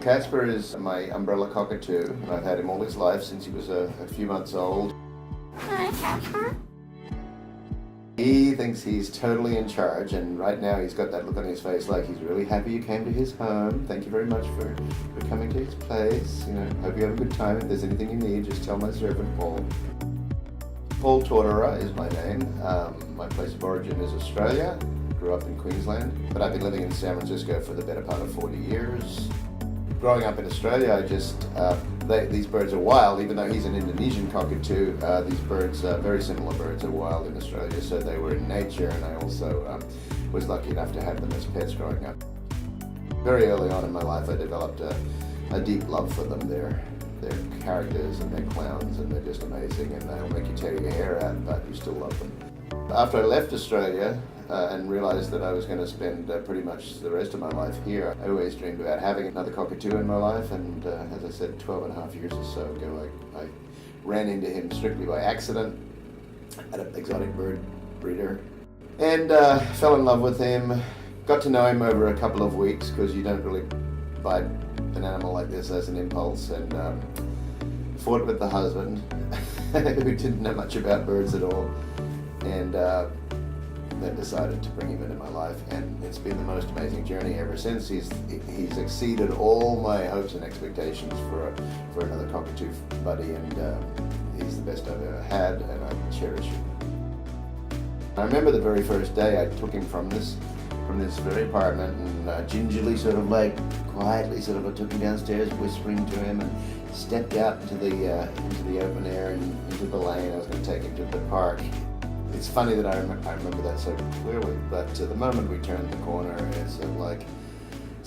Casper is my umbrella cockatoo, and I've had him all his life since he was a few months old. Hi, Casper. He thinks he's totally in charge, and right now he's got that look on his face like he's really happy you came to his home. Thank you very much for coming to his place. Hope you have a good time. If there's anything you need, just tell my servant Paul. Paul Tortora is my name. My place of origin is Australia. Grew up in Queensland, but I've been living in San Francisco for the better part of 40 years. Growing up in Australia, these birds are wild. Even though he's an Indonesian cockatoo, these birds, very similar birds, are wild in Australia, so they were in nature, and I also was lucky enough to have them as pets growing up. Very early on in my life, I developed a deep love for them. They're characters, and they're clowns, and they're just amazing, and they'll make you tear your hair out, but you still love them. After I left Australia and realized that I was going to spend pretty much the rest of my life here, I always dreamed about having another cockatoo in my life, and as I said, 12 and a half years or so ago, I ran into him strictly by accident at an exotic bird breeder, and fell in love with him. Got to know him over a couple of weeks, because you don't really buy an animal like this as an impulse, and fought with the husband who didn't know much about birds at all, and then decided to bring him into my life, and it's been the most amazing journey ever since. He's exceeded all my hopes and expectations for another cockatoo buddy, and he's the best I've ever had, and I cherish him. I remember the very first day I took him from this very apartment, and gingerly, quietly I took him downstairs, whispering to him, and stepped out into the open air and into the lane. I was going to take him to the park. It's funny that I remember that so clearly, but the moment we turned the corner, it's like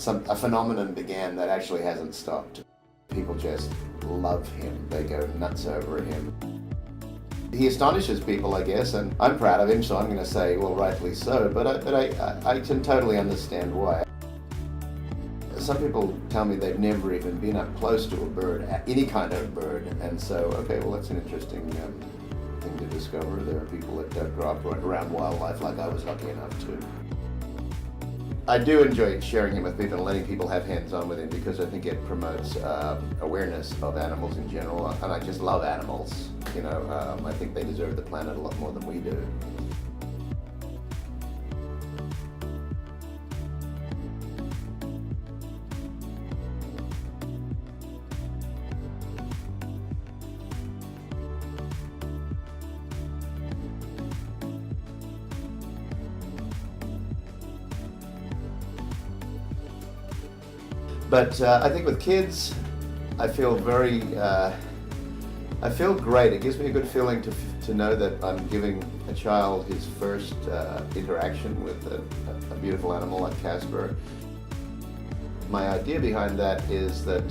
a phenomenon began that actually hasn't stopped. People just love him. They go nuts over him. He astonishes people, I guess, and I'm proud of him, so I'm going to say, well, rightfully so, but I can totally understand why. Some people tell me they've never even been up close to a bird, any kind of bird, and so, okay, well, that's an interesting thing to discover. There are people that don't grow up around wildlife like I was lucky enough to. I do enjoy sharing him with people and letting people have hands-on with him, because I think it promotes awareness of animals in general, and I just love animals. I think they deserve the planet a lot more than we do. But I think with kids, I feel I feel great. It gives me a good feeling to know that I'm giving a child his first interaction with a beautiful animal like Casper. My idea behind that is that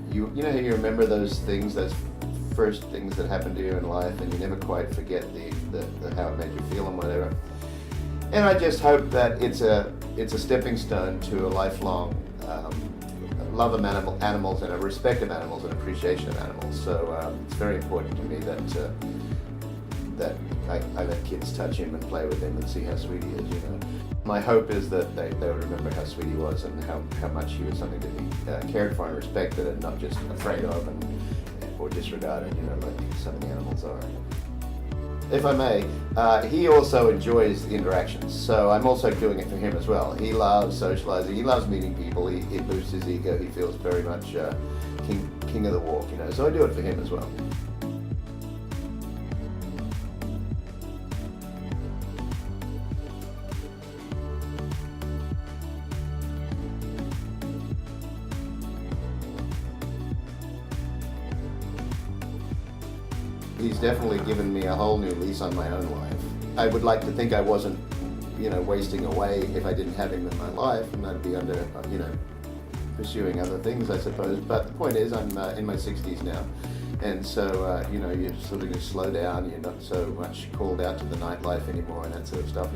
you know how you remember those things, those first things that happened to you in life, and you never quite forget the how it made you feel and whatever. And I just hope that it's a stepping stone to a lifelong love of animals and a respect of animals and appreciation of animals. So it's very important to me that I let kids touch him and play with him and see how sweet he is. My hope is that they would remember how sweet he was, and how much he was something to be cared for and respected, and not just afraid of or disregarded, like some of the animals are. If I may, he also enjoys the interactions, so I'm also doing it for him as well. He loves socializing, he loves meeting people, he boosts his ego, he feels very much king of the walk, so I do it for him as well. He's definitely given me a whole new lease on my own life. I would like to think I wasn't, wasting away if I didn't have him in my life, and I'd be pursuing other things, I suppose. But the point is, I'm in my 60s now, and so, you sort of just slow down. You're not so much called out to the nightlife anymore and that sort of stuff,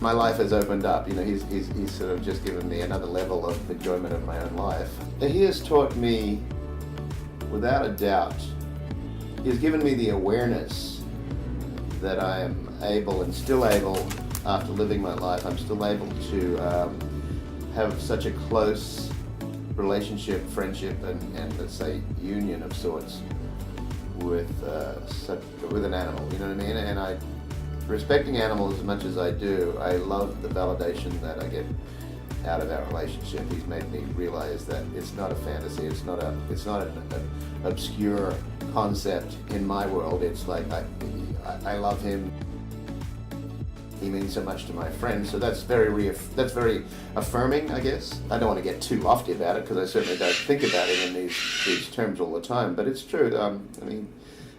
My life has opened up, he's sort of just given me another level of enjoyment of my own life. He has taught me, without a doubt, he's given me the awareness that I am able, and still able, after living my life, I'm still able to have such a close relationship, friendship, and let's say union of sorts with with an animal. You know what I mean? And I, respecting animals as much as I do, I love the validation that I get out of our relationship. He's made me realize that it's not a fantasy. It's not an obscure concept in my world. It's like I love him. He means so much to my friends, so that's very affirming, I guess. I don't want to get too lofty about it because I certainly don't think about it in these terms all the time. But it's true. I mean,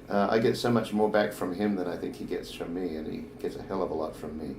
I get so much more back from him than I think he gets from me, and he gets a hell of a lot from me.